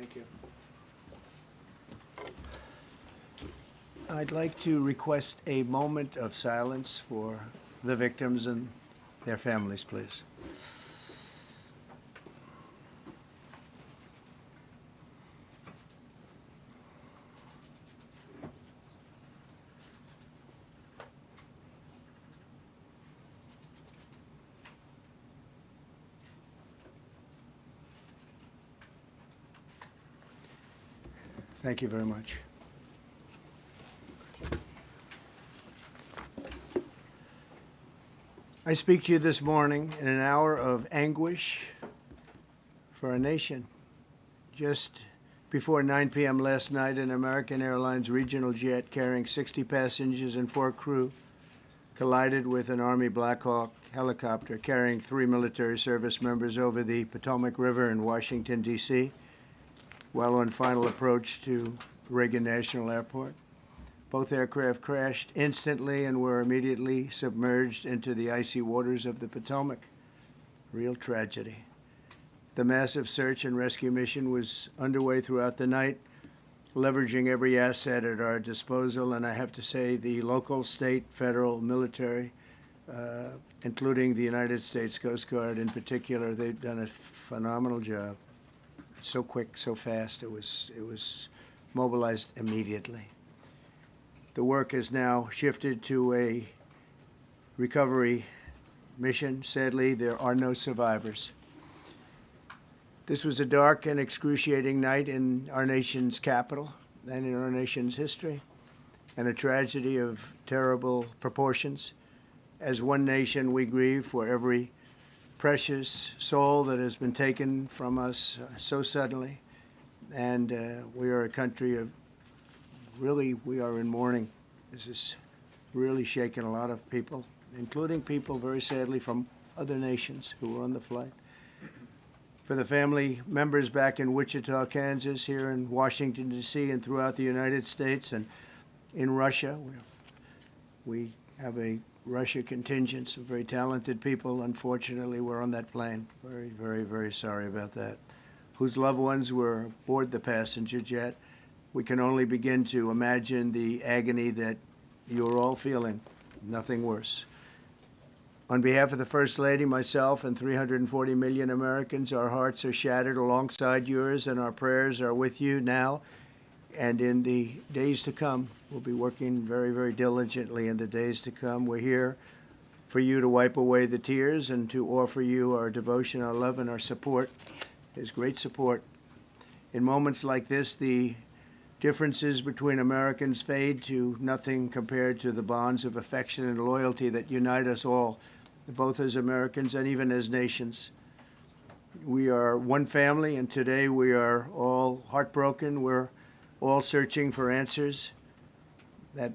Thank you. I'd like to request a moment of silence for the victims and their families, please. Thank you very much. I speak to you this morning in an hour of anguish for our nation. Just before 9 p.m. last night, an American Airlines regional jet carrying 60 passengers and 4 crew collided with an Army Blackhawk helicopter carrying 3 military service members over the Potomac River in Washington, D.C., while on final approach to Reagan National Airport. Both aircraft crashed instantly and were immediately submerged into the icy waters of the Potomac. Real tragedy. The massive search and rescue mission was underway throughout the night, leveraging every asset at our disposal, and I have to say the local, state, federal, military, including the United States Coast Guard in particular, they've done a phenomenal job. So quick, so fast, it was mobilized immediately. The work has now shifted to a recovery mission. Sadly, there are no survivors. This was a dark and excruciating night in our nation's capital and in our nation's history, and a tragedy of terrible proportions. As one nation, we grieve for every precious soul that has been taken from us so suddenly, and we are a country of we are in mourning. This has really shaken a lot of people, including people, very sadly, from other nations who were on the flight. For the family members back in Wichita, Kansas, here in Washington, D.C., and throughout the United States and in Russia, we have a Russia contingent, some very talented people, unfortunately, were on that plane. Very, very, very sorry about that. Whose loved ones were aboard the passenger jet. We can only begin to imagine the agony that you're all feeling. Nothing worse. On behalf of the First Lady, myself, and 340 million Americans, our hearts are shattered alongside yours, and our prayers are with you now and in the days to come. We'll be working very, very diligently in the days to come. We're here for you to wipe away the tears and to offer you our devotion, our love, and our support. There's great support. In moments like this, the differences between Americans fade to nothing compared to the bonds of affection and loyalty that unite us all, both as Americans and even as nations. We are one family, and today we are all heartbroken. We're all searching for answers. That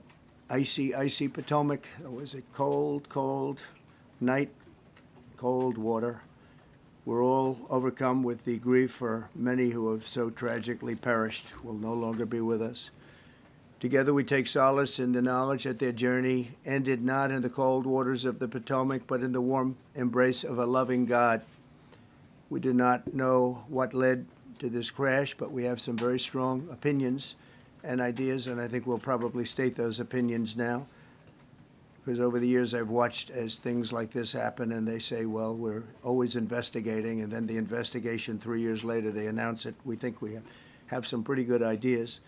icy, icy Potomac, it was a cold, cold night, cold water. We're all overcome with the grief for many who have so tragically perished, will no longer be with us. Together we take solace in the knowledge that their journey ended not in the cold waters of the Potomac, but in the warm embrace of a loving God. We do not know what led to this crash, but we have some very strong opinions and ideas, and I think we'll probably state those opinions now. Because over the years I've watched as things like this happen, and they say, well, we're always investigating, and then the investigation 3 years later, they announce it. We think we have some pretty good ideas,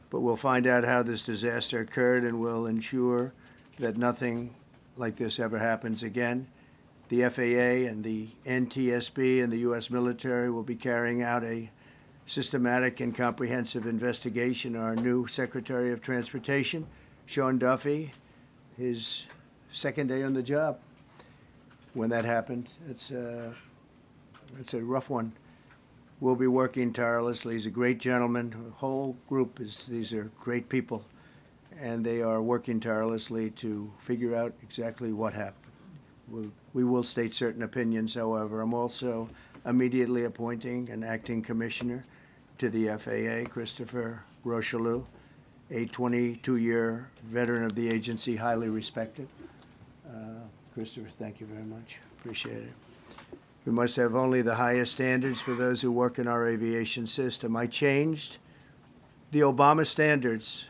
but we'll find out how this disaster occurred, and we'll ensure that nothing like this ever happens again. The FAA and the NTSB and the U.S. military will be carrying out a systematic and comprehensive investigation. Our new Secretary of Transportation, Sean Duffy, his second day on the job when that happened. It's a rough one. We'll be working tirelessly. He's a great gentleman. The whole group these are great people, and they are working tirelessly to figure out exactly what happened. We will state certain opinions, however. I'm also immediately appointing an acting commissioner to the FAA, Christopher Rocheleau, a 22-year veteran of the agency, highly respected. Christopher, thank you very much. Appreciate it. We must have only the highest standards for those who work in our aviation system. I changed the Obama standards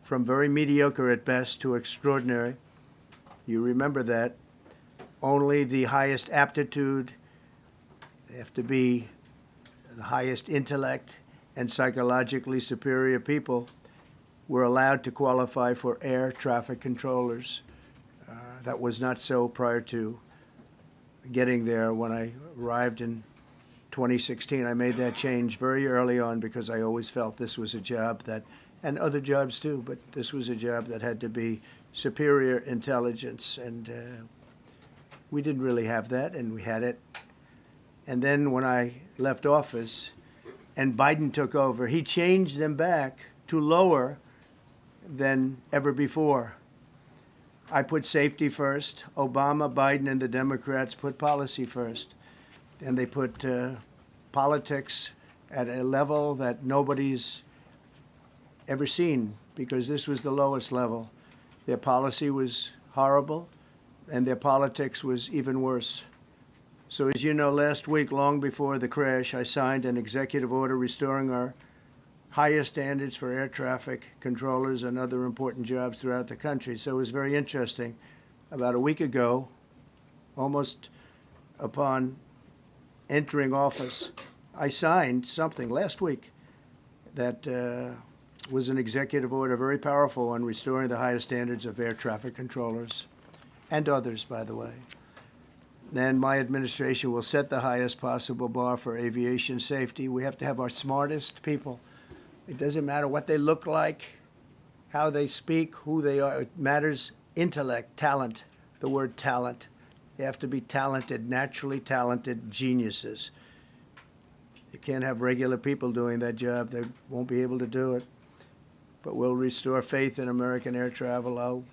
from very mediocre at best to extraordinary. You remember that. Only the highest aptitude, they have to be the highest intellect and psychologically superior people were allowed to qualify for air traffic controllers. That was not so prior to getting there. When I arrived in 2016, I made that change very early on because I always felt this was a job that, and other jobs too, but this was a job that had to be superior intelligence, and we didn't really have that, and we had it. And then when I left office and Biden took over, he changed them back to lower than ever before. I put safety first. Obama, Biden, and the Democrats put policy first. And they put politics at a level that nobody's ever seen, because this was the lowest level. Their policy was horrible, and their politics was even worse. So as you know, last week, long before the crash, I signed an executive order restoring our highest standards for air traffic controllers and other important jobs throughout the country. So it was very interesting. About a week ago, almost upon entering office, I signed something last week that was an executive order, very powerful, on restoring the highest standards of air traffic controllers and others, by the way. Then my administration will set the highest possible bar for aviation safety. We have to have our smartest people. It doesn't matter what they look like, how they speak, who they are. It matters intellect, talent, the word talent. They have to be talented, naturally talented geniuses. You can't have regular people doing that job. They won't be able to do it. But we'll restore faith in American air travel. I'll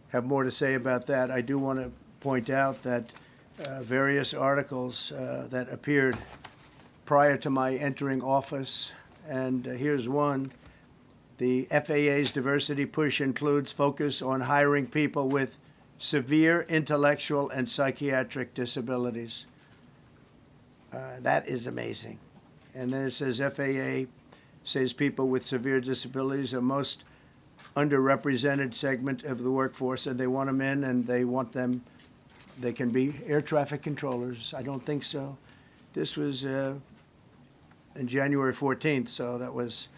have more to say about that. I do want to point out that various articles that appeared prior to my entering office, and here's one. The FAA's diversity push includes focus on hiring people with severe intellectual and psychiatric disabilities. That is amazing. And then it says FAA says people with severe disabilities are most underrepresented segment of the workforce, and they want them in, and they want them, they can be air traffic controllers. I don't think so. This was in January 14th, so that was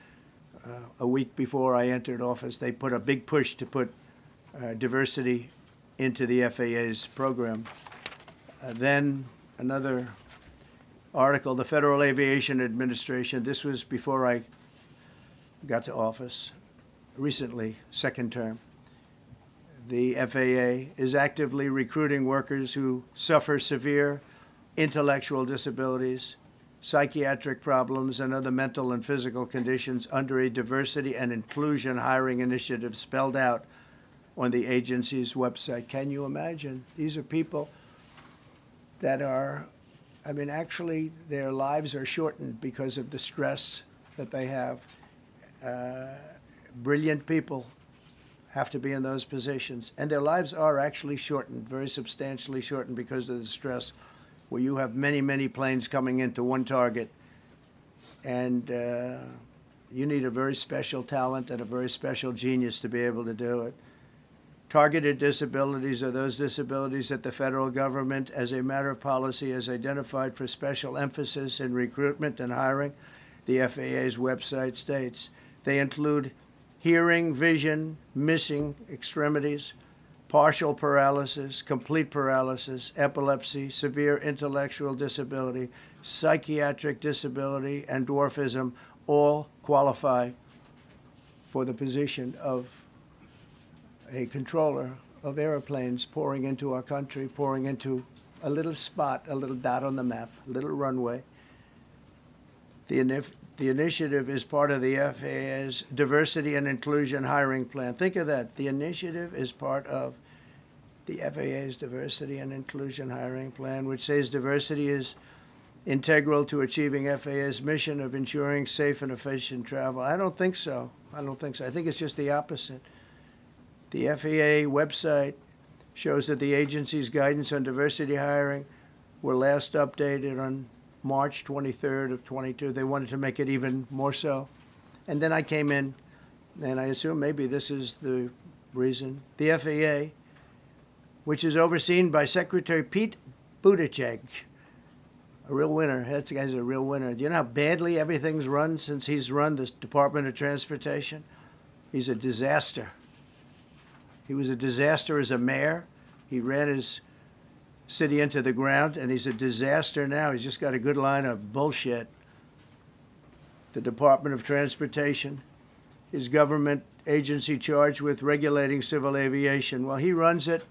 a week before I entered office. They put a big push to put diversity into the FAA's program. Then another article, the Federal Aviation Administration, this was before I got to office, recently, second term. The FAA is actively recruiting workers who suffer severe intellectual disabilities, psychiatric problems, and other mental and physical conditions under a diversity and inclusion hiring initiative spelled out on the agency's website. Can you imagine? These are people that are, I mean, actually, their lives are shortened because of the stress that they have. Brilliant people have to be in those positions, and their lives are actually shortened, very substantially shortened, because of the stress, where you have many, many planes coming into one target, and you need a very special talent and a very special genius to be able to do it. Targeted disabilities are those disabilities that the federal government, as a matter of policy, has identified for special emphasis in recruitment and hiring. The FAA's website states they include hearing, vision, missing extremities, partial paralysis, complete paralysis, epilepsy, severe intellectual disability, psychiatric disability, and dwarfism all qualify for the position of a controller of airplanes pouring into our country, pouring into a little spot, a little dot on the map, a little runway. The initiative is part of the FAA's diversity and inclusion hiring plan. Think of that. The initiative is part of the FAA's diversity and inclusion hiring plan, which says diversity is integral to achieving FAA's mission of ensuring safe and efficient travel. I don't think so. I don't think so. I think it's just the opposite. The FAA website shows that the agency's guidance on diversity hiring were last updated on March 23rd of 22. They wanted to make it even more so. And then I came in, and I assume maybe this is the reason. The FAA, which is overseen by Secretary Pete Buttigieg, a real winner. That guy's a real winner. Do you know how badly everything's run since he's run this Department of Transportation? He's a disaster. He was a disaster as a mayor. He ran his city into the ground, and he's a disaster now. He's just got a good line of bullshit. The Department of Transportation, his government agency charged with regulating civil aviation. Well, he runs it,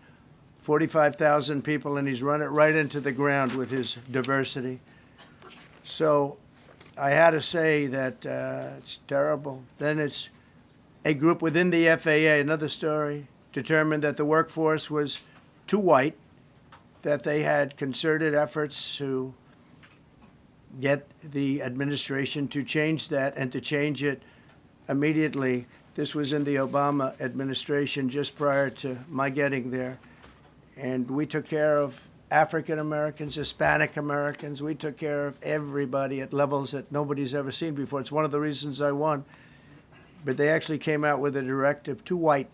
45,000 people, and he's run it right into the ground with his diversity. So I had to say that it's terrible. Then it's a group within the FAA, another story, determined that the workforce was too white, that they had concerted efforts to get the administration to change that and to change it immediately. This was in the Obama administration just prior to my getting there. And we took care of African Americans, Hispanic Americans. We took care of everybody at levels that nobody's ever seen before. It's one of the reasons I won. But they actually came out with a directive, too white.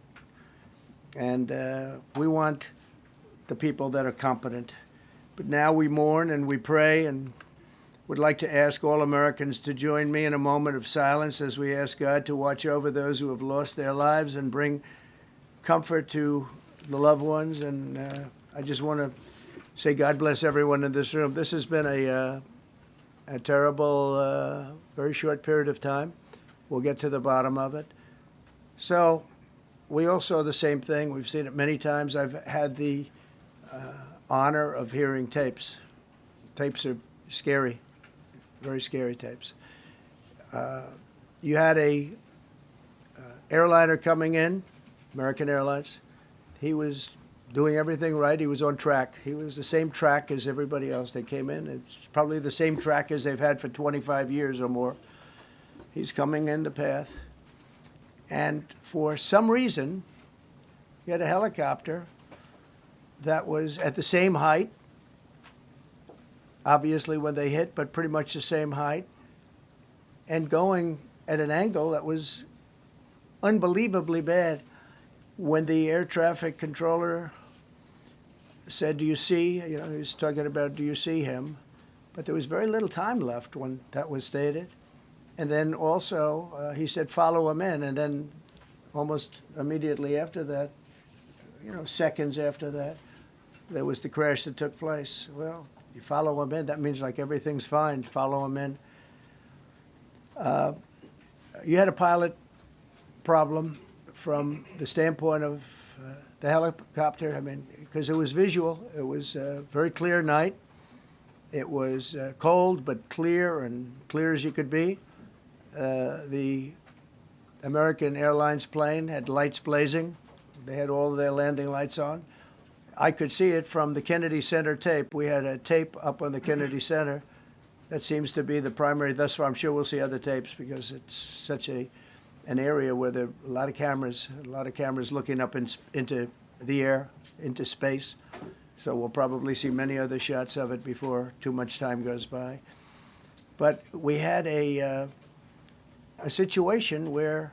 And we want the people that are competent. But now we mourn and we pray, and would like to ask all Americans to join me in a moment of silence as we ask God to watch over those who have lost their lives and bring comfort to the loved ones. And I just want to say God bless everyone in this room. This has been a terrible, very short period of time. We'll get to the bottom of it. So we all saw the same thing. We've seen it many times. I've had the honor of hearing tapes. Tapes are scary, very scary tapes. You had a airliner coming in, American Airlines. He was doing everything right. He was on track. He was the same track as everybody else. They came in. It's probably the same track as they've had for 25 years or more. He's coming in the path. And for some reason, he had a helicopter that was at the same height, obviously when they hit, but pretty much the same height, and going at an angle that was unbelievably bad. When the air traffic controller said, "Do you see?" You know, he was talking about, "Do you see him?" But there was very little time left when that was stated. And then also he said, "Follow him in." And then almost immediately after that, you know, seconds after that, there was the crash that took place. Well, you follow him in, that means like everything's fine. Follow him in. You had a pilot problem from the standpoint of the helicopter. I mean, because it was visual. It was a very clear night. It was cold but clear, and clear as you could be. The American Airlines plane had lights blazing. They had all of their landing lights on. I could see it from the Kennedy Center tape. We had a tape up on the Kennedy Center. That seems to be the primary. Thus far, I'm sure we'll see other tapes because it's such an area where there are a lot of cameras looking up into the air, into space. So we'll probably see many other shots of it before too much time goes by. But we had a situation where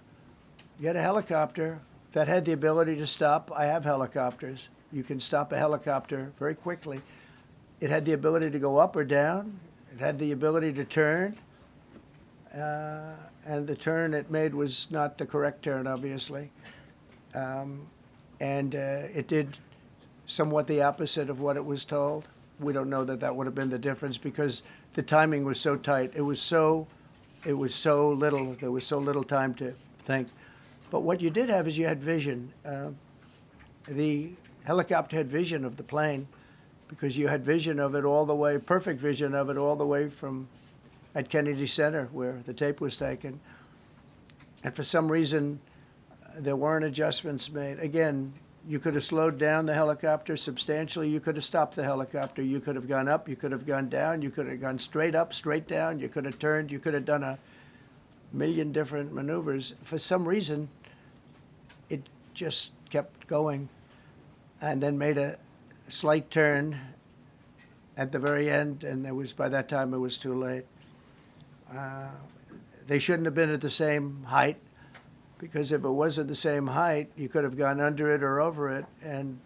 you had a helicopter that had the ability to stop. I have helicopters. You can stop a helicopter very quickly. It had the ability to go up or down. It had the ability to turn. And the turn it made was not the correct turn, obviously. It did somewhat the opposite of what it was told. We don't know that that would have been the difference because the timing was so tight. It was so little. There was so little time to think. But what you did have is you had vision. The helicopter had vision of the plane because you had vision of it all the way, perfect vision of it all the way from at Kennedy Center where the tape was taken. And for some reason, there weren't adjustments made. Again, you could have slowed down the helicopter substantially. You could have stopped the helicopter. You could have gone up. You could have gone down. You could have gone straight up, straight down. You could have turned. You could have done a million different maneuvers. For some reason, it just kept going and then made a slight turn at the very end, and by that time it was too late. They shouldn't have been at the same height, because if it was at the same height, you could have gone under it or over it, and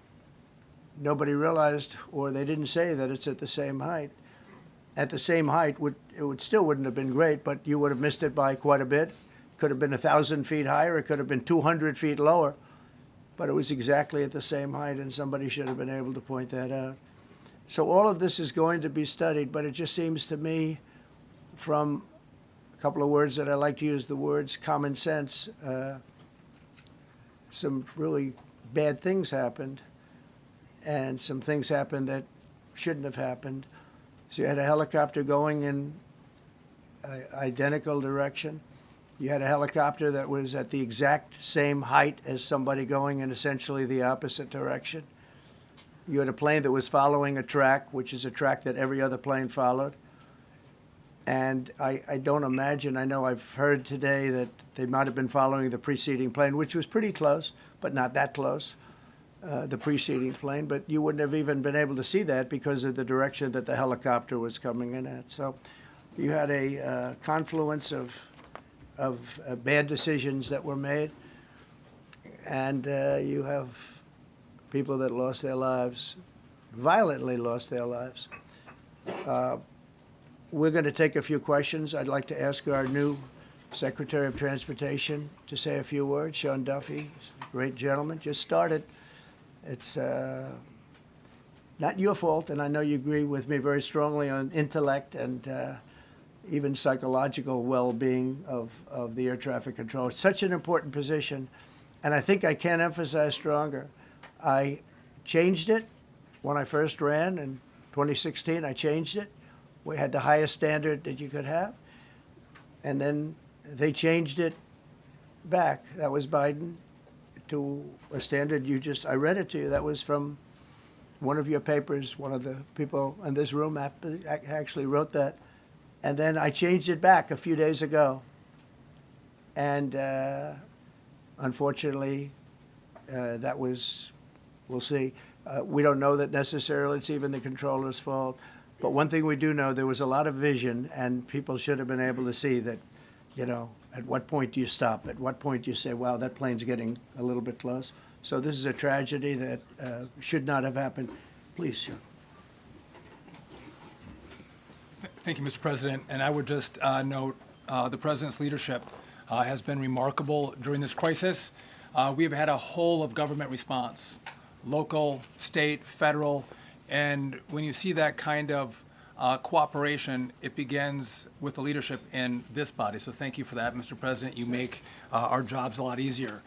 nobody realized, or they didn't say that it's at the same height. At the same height, still wouldn't have been great, but you would have missed it by quite a bit. Could have been 1,000 feet higher. It could have been 200 feet lower, but it was exactly at the same height, and somebody should have been able to point that out. So all of this is going to be studied, but it just seems to me, from a couple of words that I like to use, the words common sense, some really bad things happened, and some things happened that shouldn't have happened. So you had a helicopter going in an identical direction. You had a helicopter that was at the exact same height as somebody going in essentially the opposite direction. You had a plane that was following a track, which is a track that every other plane followed. And I don't imagine, I know I've heard today that they might have been following the preceding plane, which was pretty close, but not that close, the preceding plane. But you wouldn't have even been able to see that because of the direction that the helicopter was coming in at. So you had a confluence of bad decisions that were made, and you have people that lost their lives, violently lost their lives. We're going to take a few questions. I'd like to ask our new Secretary of Transportation to say a few words. Sean Duffy, great gentleman, just started. It's not your fault, and I know you agree with me very strongly on intellect and even psychological well-being of the air traffic control. It's such an important position, and I think I can't emphasize stronger. I changed it when I first ran in 2016. I changed it. We had the highest standard that you could have, and then they changed it back. That was Biden, to a standard I read it to you. That was from one of your papers. One of the people in this room actually wrote that. And then I changed it back a few days ago. And unfortunately, that was, we'll see. We don't know that necessarily it's even the controller's fault. But one thing we do know, there was a lot of vision, and people should have been able to see that, you know, at what point do you stop? At what point do you say, wow, that plane's getting a little bit close? So this is a tragedy that should not have happened. Please, sir. Thank you, Mr. President. And I would just note the President's leadership has been remarkable during this crisis. We have had a whole of government response, local, state, federal, and when you see that kind of cooperation, it begins with the leadership in this body. So thank you for that, Mr. President. You make our jobs a lot easier.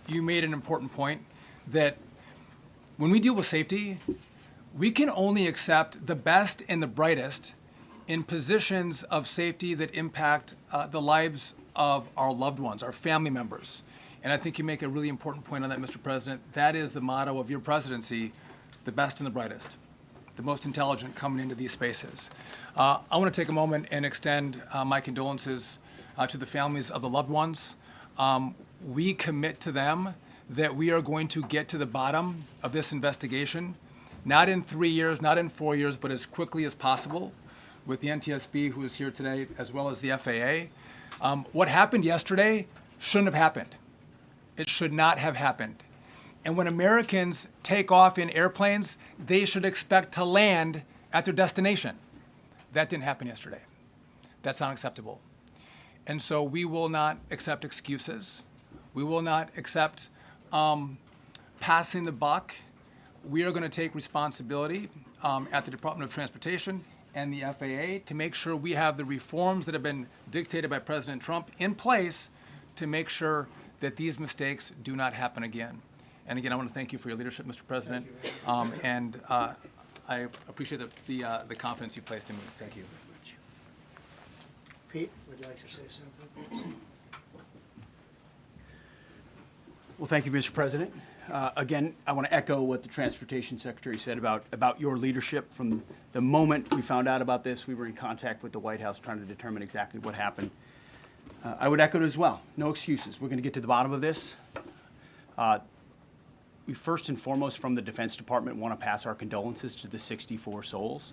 You made an important point that when we deal with safety, we can only accept the best and the brightest in positions of safety that impact the lives of our loved ones, our family members. And I think you make a really important point on that, Mr. President. That is the motto of your presidency, the best and the brightest, the most intelligent coming into these spaces. I want to take a moment and extend my condolences to the families of the loved ones. We commit to them that we are going to get to the bottom of this investigation, not in 3 years, not in 4 years, but as quickly as possible, with the NTSB, who is here today, as well as the FAA. What happened yesterday shouldn't have happened. It should not have happened. And when Americans take off in airplanes, they should expect to land at their destination. That didn't happen yesterday. That's not acceptable. And so we will not accept excuses. We will not accept passing the buck. We are going to take responsibility at the Department of Transportation and the FAA to make sure we have the reforms that have been dictated by President Trump in place to make sure that these mistakes do not happen again. And again, I want to thank you for your leadership, Mr. President, and I appreciate the confidence you placed in me. Thank you. Pete, would you like to say something? Well, thank you, Mr. President. Again, I want to echo what the Transportation Secretary said about your leadership. From the moment we found out about this, we were in contact with the White House trying to determine exactly what happened. I would echo it as well. No excuses. We're going to get to the bottom of this. we first and foremost from the Defense Department want to pass our condolences to the 64 souls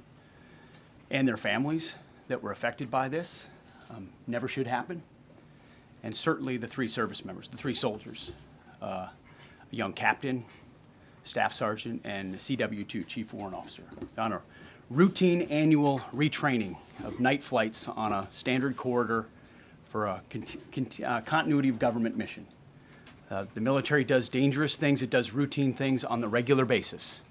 and their families that were affected by this. Never should happen. And certainly the 3 service members, the 3 soldiers, a young captain, staff sergeant, and a CW2, Chief Warrant Officer, on a routine annual retraining of night flights on a standard corridor for a continuity of government mission. The military does dangerous things, it does routine things on the regular basis.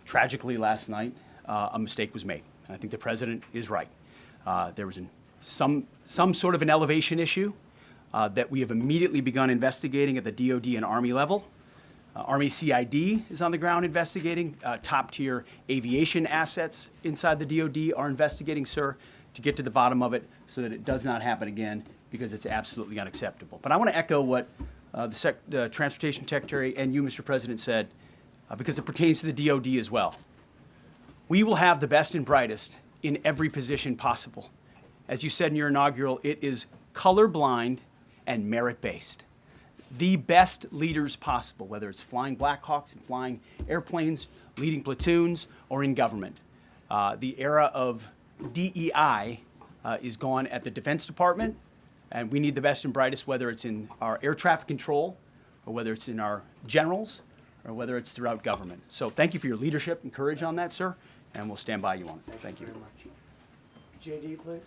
Tragically, last night, a mistake was made. And I think the President is right. There was some sort of an elevation issue that we have immediately begun investigating at the DoD and Army level. Army CID is on the ground investigating. Top-tier aviation assets inside the DoD are investigating, sir, to get to the bottom of it so that it does not happen again, because it's absolutely unacceptable. But I want to echo what the Transportation Secretary and you, Mr. President, said, because it pertains to the DoD as well. We will have the best and brightest in every position possible. As you said in your inaugural, it is colorblind and merit-based. The best leaders possible, whether it's flying Blackhawks and flying airplanes, leading platoons, or in government. The era of DEI is gone at the Defense Department, and we need the best and brightest, whether it's in our air traffic control, or whether it's in our generals, or whether it's throughout government. So thank you for your leadership and courage on that, sir, and we'll stand by you on it. Thank you. Very much. JD, please.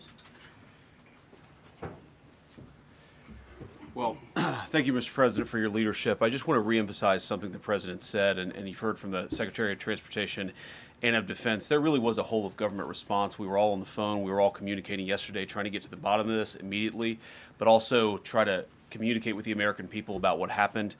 Well, thank you, Mr. President, for your leadership. I just want to reemphasize something the President said, and you've heard from the Secretary of Transportation and of Defense. There really was a whole of government response. We were all on the phone. We were all communicating yesterday, trying to get to the bottom of this immediately, but also try to communicate with the American people about what happened.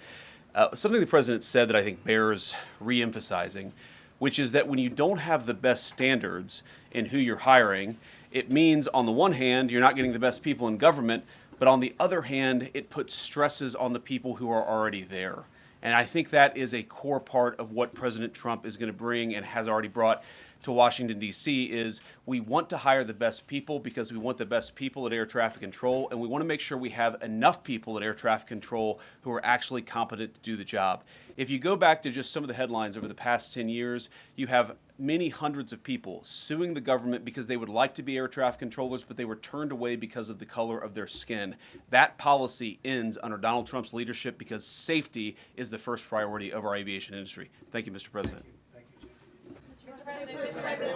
Something the President said that I think bears reemphasizing, which is that when you don't have the best standards in who you're hiring, it means, on the one hand, you're not getting the best people in government, but on the other hand, it puts stresses on the people who are already there. And I think that is a core part of what President Trump is going to bring and has already brought to Washington, D.C., is we want to hire the best people because we want the best people at air traffic control, and we want to make sure we have enough people at air traffic control who are actually competent to do the job. If you go back to just some of the headlines over the past 10 years, you have many hundreds of people suing the government because they would like to be air traffic controllers, but they were turned away because of the color of their skin. That policy ends under Donald Trump's leadership because safety is the first priority of our aviation industry. Thank you, Mr. President. Mr. President,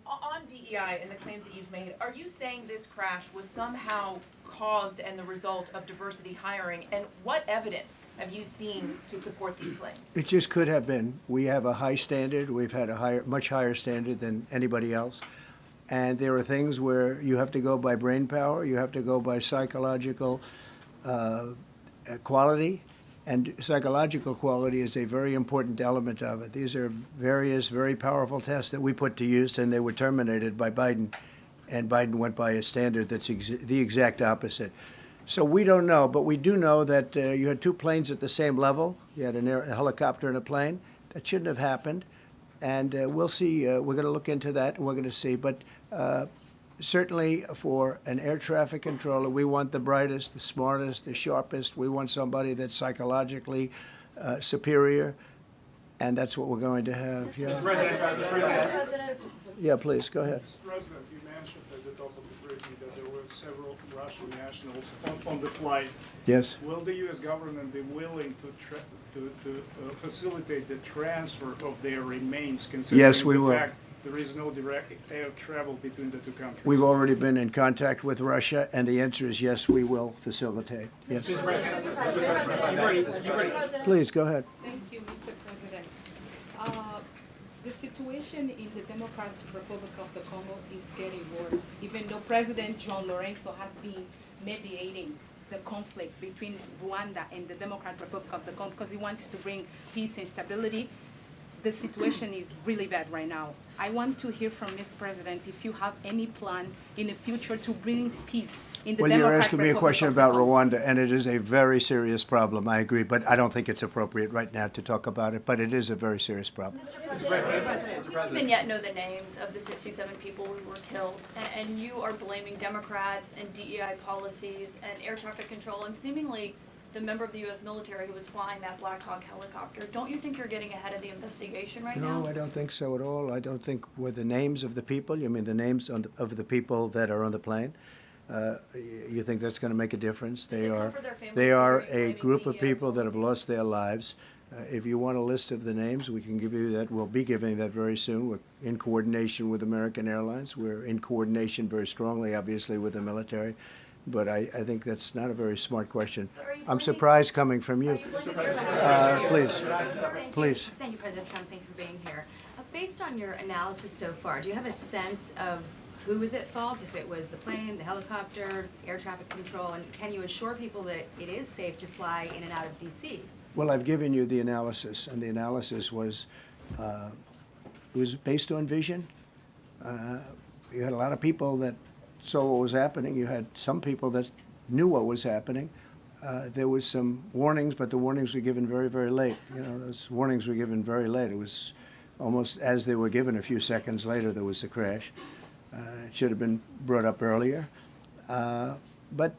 on DEI and the claims that you've made, are you saying this crash was somehow caused and the result of diversity hiring? And what evidence have you seen to support these claims? It just could have been. We have a high standard. We've had a much higher standard than anybody else. And there are things where you have to go by brain power, you have to go by psychological quality. And psychological quality is a very important element of it. These are various very powerful tests that we put to use, and they were terminated by Biden. And Biden went by a standard that's the exact opposite. So we don't know, but we do know that you had 2 planes at the same level. You had a helicopter and a plane. That shouldn't have happened. And we'll see. We're going to look into that, and we're going to see. But certainly for an air traffic controller, we want the brightest, the smartest, the sharpest. We want somebody that's psychologically superior, and that's what we're going to have. Yeah. Mr. President. Yeah, please, go ahead. Mr. President, you mentioned at the top of the briefing that there were several Russian nationals on the flight. Yes. Will the U.S. government be willing to facilitate the transfer of their remains, considering Yes, we the will. fact there is no direct air travel between the 2 countries? We've already been in contact with Russia, and the answer is yes, we will facilitate. Yes. Please, go ahead. Thank you, Mr. President. The situation in the Democratic Republic of the Congo is getting worse, even though President John Lorenzo has been mediating the conflict between Rwanda and the Democratic Republic of the Congo because he wants to bring peace and stability. The situation is really bad right now. I want to hear from Ms. President if you have any plan in the future to bring peace in the Well, Democratic you're asking me a Republic question of the about Congo. Rwanda, and it is a very serious problem, I agree, but I don't think it's appropriate right now to talk about it, but it is a very serious problem. Mr. President, we don't even yet know the names of the 67 people who were killed, and you are blaming Democrats and DEI policies and air traffic control and seemingly the member of the U.S. military who was flying that Blackhawk helicopter. Don't you think you're getting ahead of the investigation right now? No, I don't think so at all. I don't think with the names of the people, you mean the names of the people that are on the plane? You think that's going to make a difference? They are a group of people that have lost their lives. If you want a list of the names, we can give you that. We'll be giving that very soon. We're in coordination with American Airlines. We're in coordination very strongly, obviously, with the military. But I think that's not a very smart question. I'm surprised coming from you. Please. Please. Thank you, President Trump. Thank you for being here. Based on your analysis so far, do you have a sense of who was at fault, if it was the plane, the helicopter, air traffic control, and can you assure people that it is safe to fly in and out of D.C.? Well, I've given you the analysis, and the analysis was based on vision. You had a lot of people that saw what was happening. You had some people that knew what was happening. There was some warnings, but the warnings were given very, very late. You know, those warnings were given very late. It was almost as they were given. A few seconds later, there was a crash. It should have been brought up earlier. But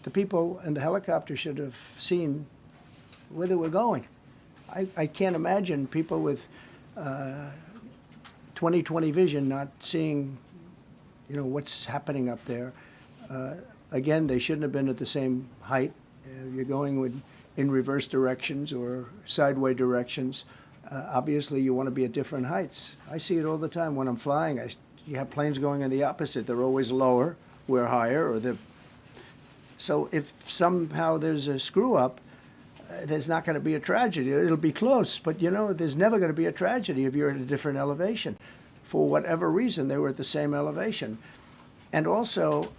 the people in the helicopter should have seen where they were going. I can't imagine people with 20/20 vision not seeing, you know, what's happening up there. Again, they shouldn't have been at the same height. You're going in reverse directions or sideways directions. Obviously, you want to be at different heights. I see it all the time when I'm flying. You have planes going in the opposite. They're always lower, we're higher. So if somehow there's a screw up, there's not going to be a tragedy. It'll be close, but you know, there's never going to be a tragedy if you're at a different elevation. For whatever reason, they were at the same elevation. And also,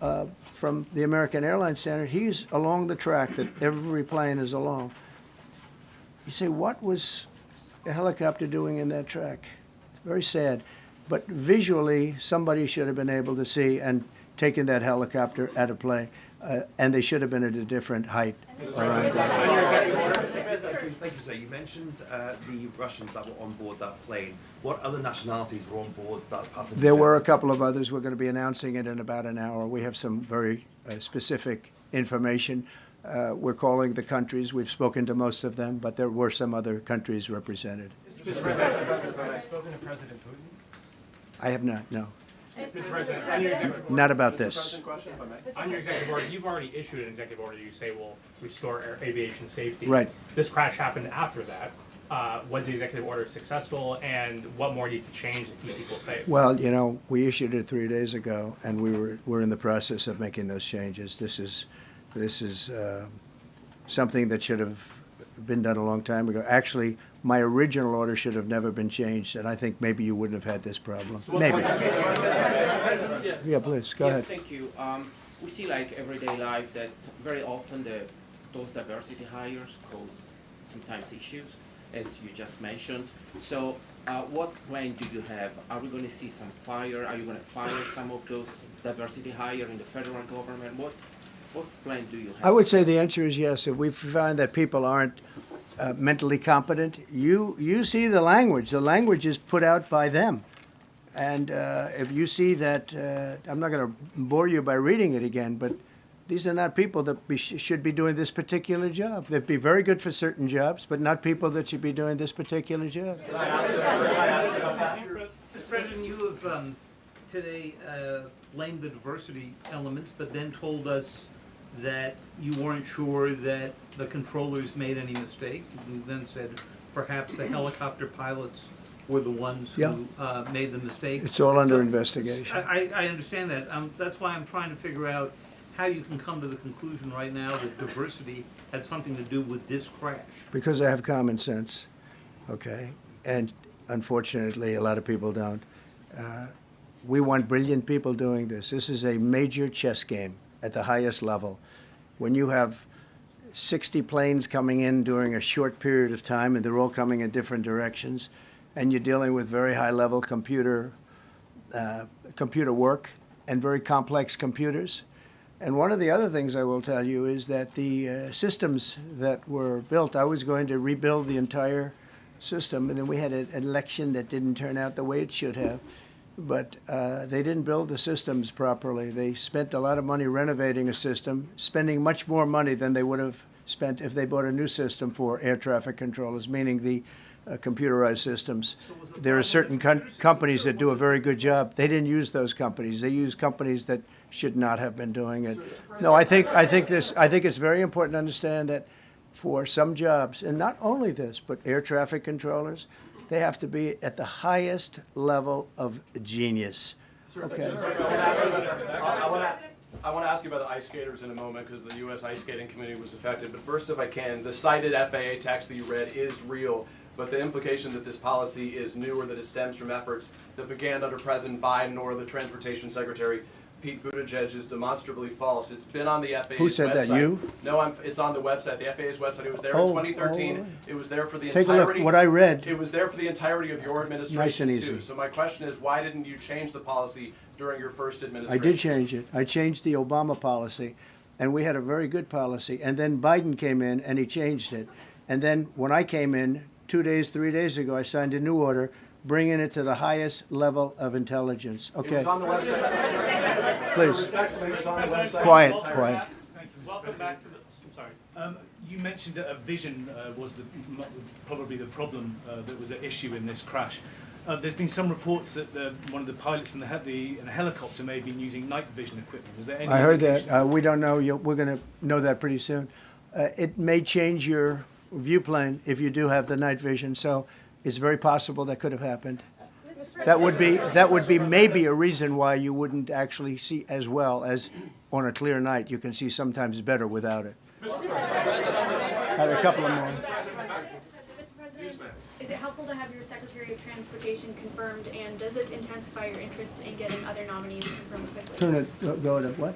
from the American Airlines standard, he's along the track that every plane is along. You say, what was a helicopter doing in that track? It's very sad. But visually, somebody should have been able to see and taken that helicopter out of play. And they should have been at a different height. Thank you, sir. You mentioned the Russians that were on board that plane. What other nationalities were on board that passenger? There were a couple of others. We're going to be announcing it in about an hour. We have some very specific information. We're calling the countries. We've spoken to most of them, but there were some other countries represented. Mr. President, have you spoken to President Putin? I have not, no. Mr. President, on your executive order, Not about this. on your executive order, you've already issued an executive order you say will restore aviation safety. Right. This crash happened after that. Was the executive order successful, and what more needs to change to keep people safe? Well, you know, we issued it 3 days ago, and we're in the process of making those changes. This is something that should have been done a long time ago. Actually, my original order should have never been changed, and I think maybe you wouldn't have had this problem. Maybe. Yeah, please, go ahead. Yes, thank you. We see like everyday life that very often those diversity hires cause sometimes issues, as you just mentioned. So what plan do you have? Are we going to see some fire? Are you going to fire some of those diversity hire in the federal government? What plan do you have? I would say the answer is yes. If we find that people aren't mentally competent, you see the language. The language is put out by them. And if you see that, I'm not going to bore you by reading it again, but these are not people that should be doing this particular job. They'd be very good for certain jobs, but not people that should be doing this particular job. Mr. President, you have today blamed the diversity elements, but then told us that you weren't sure that the controllers made any mistake. You then said perhaps the helicopter pilots were the ones who made the mistake. It's all under investigation. I understand that. That's why I'm trying to figure out how you can come to the conclusion right now that diversity had something to do with this crash. Because I have common sense, okay? And unfortunately, a lot of people don't. We want brilliant people doing this. This is a major chess game at the highest level. When you have 60 planes coming in during a short period of time, and they're all coming in different directions, and you're dealing with very high-level computer work and very complex computers. And one of the other things I will tell you is that the systems that were built, I was going to rebuild the entire system, and then we had an election that didn't turn out the way it should have. But they didn't build the systems properly. They spent a lot of money renovating a system, spending much more money than they would have spent if they bought a new system for air traffic controllers, meaning the computerized systems. There are certain companies that do a very good job. They didn't use those companies. They used companies that should not have been doing it. No, I think it's very important to understand that for some jobs, and not only this, but air traffic controllers, they have to be at the highest level of genius. Okay. I want to ask you about the ice skaters in a moment because the U.S. ice skating community was affected. But first, if I can, the cited FAA text that you read is real. But the implication that this policy is new or that it stems from efforts that began under President Biden or the Transportation Secretary Pete Buttigieg is demonstrably false. It's been on the FAA's website. Who said that, you? No, it's on the website, the FAA's website. It was there in 2013. It was there for the Take entirety. a look. What I read. It was there for the entirety of your administration, Nice and too. easy. So my question is, why didn't you change the policy during your first I administration? did change it. I changed the Obama policy, and we had a very good policy. And then Biden came in, and he changed it. And then when I came in 3 days ago, I signed a new order bringing it to the highest level of intelligence. Okay. It was on the website. Please. Respectfully, it was on the website. Quiet. Thank you, Mr. President. I'm sorry. You mentioned that a vision was probably the problem that was at issue in this crash. There's been some reports that one of the pilots in the helicopter may have been using night vision equipment. Was there any? I heard that. We don't know. We're going to know that pretty soon. It may change your view plane if you do have the night vision. So it's very possible that could have happened. That would be maybe a reason why you wouldn't actually see as well as on a clear night. You can see sometimes better without it. I have a couple of more. Mr. President, is it helpful to have your Secretary of Transportation confirmed, and does this intensify your interest in getting other nominees confirmed quickly? Turn it. Go to what?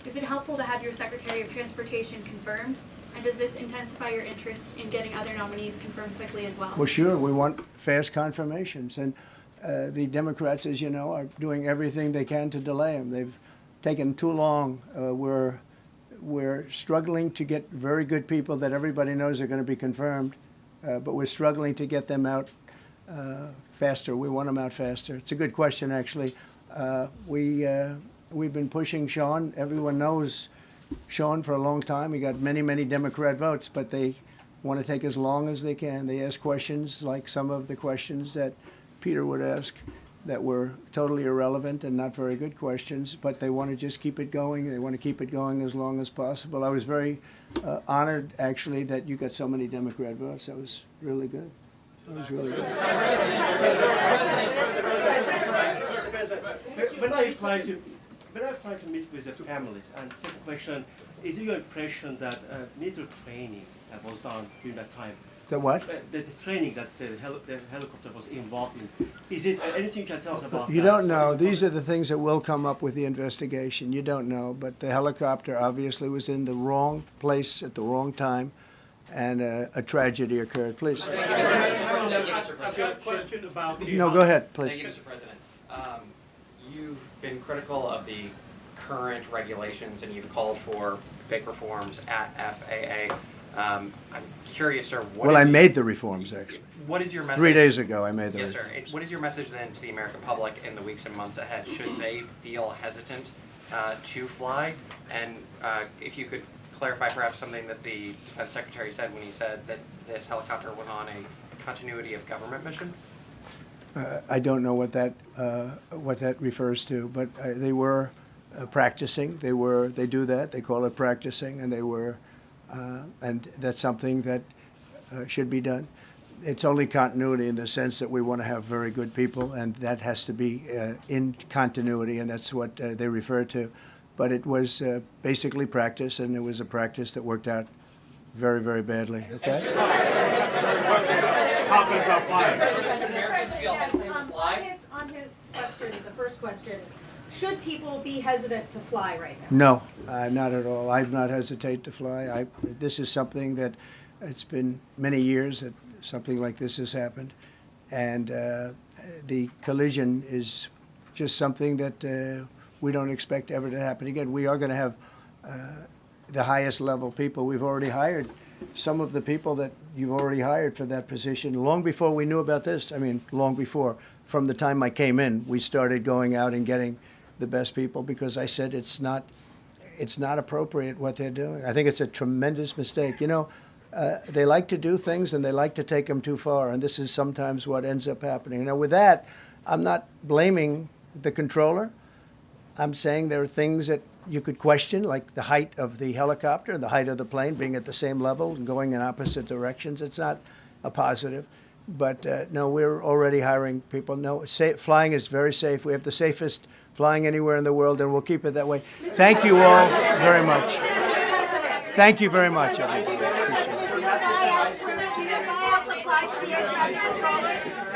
Is it helpful to have your Secretary of Transportation confirmed, and does this intensify your interest in getting other nominees confirmed quickly as well? Well, sure. We want fast confirmations, and the Democrats, as you know, are doing everything they can to delay them. They've taken too long. We're struggling to get very good people that everybody knows are going to be confirmed, but we're struggling to get them out faster. We want them out faster. It's a good question, actually. We've been pushing Sean. Everyone knows Sean for a long time. He got many, many Democrat votes, but they want to take as long as they can. They ask questions like some of the questions that Peter would ask that were totally irrelevant and not very good questions, but they want to just keep it going. They want to keep it going as long as possible. I was very honored, actually, that you got so many Democrat votes. That was really good. That was really good. When I applied to meet with the families, and second question, is it your impression that military training was done during that time? The what? The training that the helicopter was involved in. Is it anything you can tell us about You that? don't know. These are the things that will come up with the investigation. You don't know. But the helicopter obviously was in the wrong place at the wrong time, and a tragedy occurred. Please. Question about No, go ahead, please. Thank you, Mr. President. You've been critical of the current regulations, and you've called for big reforms at FAA. I'm curious, sir. Well, I made the reforms, actually. What is your message? 3 days ago, I made the Yes, reforms. sir. What is your message then to the American public in the weeks and months ahead? Should they feel hesitant to fly? And if you could clarify perhaps something that the Defense Secretary said when he said that this helicopter was on a continuity of government mission? I don't know what that refers to, but they were practicing. They do that. They call it practicing, and they were, and that's something that should be done. It's only continuity in the sense that we want to have very good people, and that has to be in continuity, and that's what they refer to. But it was basically practice, and it was a practice that worked out very, very badly. Okay. On his question, the first question, should people be hesitant to fly right now? No, not at all. I've not hesitated to fly. This is something that it's been many years that something like this has happened, and the collision is just something that we don't expect ever to happen again. We are going to have the highest level people. We've already hired some of the people that you've already hired for that position long before we knew about this. I mean, long before. From the time I came in, we started going out and getting the best people because I said it's not it's not appropriate what they're doing. I think it's a tremendous mistake. You know, they like to do things and they like to take them too far, and this is sometimes what ends up happening. Now, with that, I'm not blaming the controller. I'm saying there are things that you could question, like the height of the helicopter, the height of the plane being at the same level and going in opposite directions. It's not a positive. But no, we're already hiring people. No, flying is very safe. We have the safest flying anywhere in the world, and we'll keep it that way. Thank you all very much. Thank you very much, everybody. Appreciate it.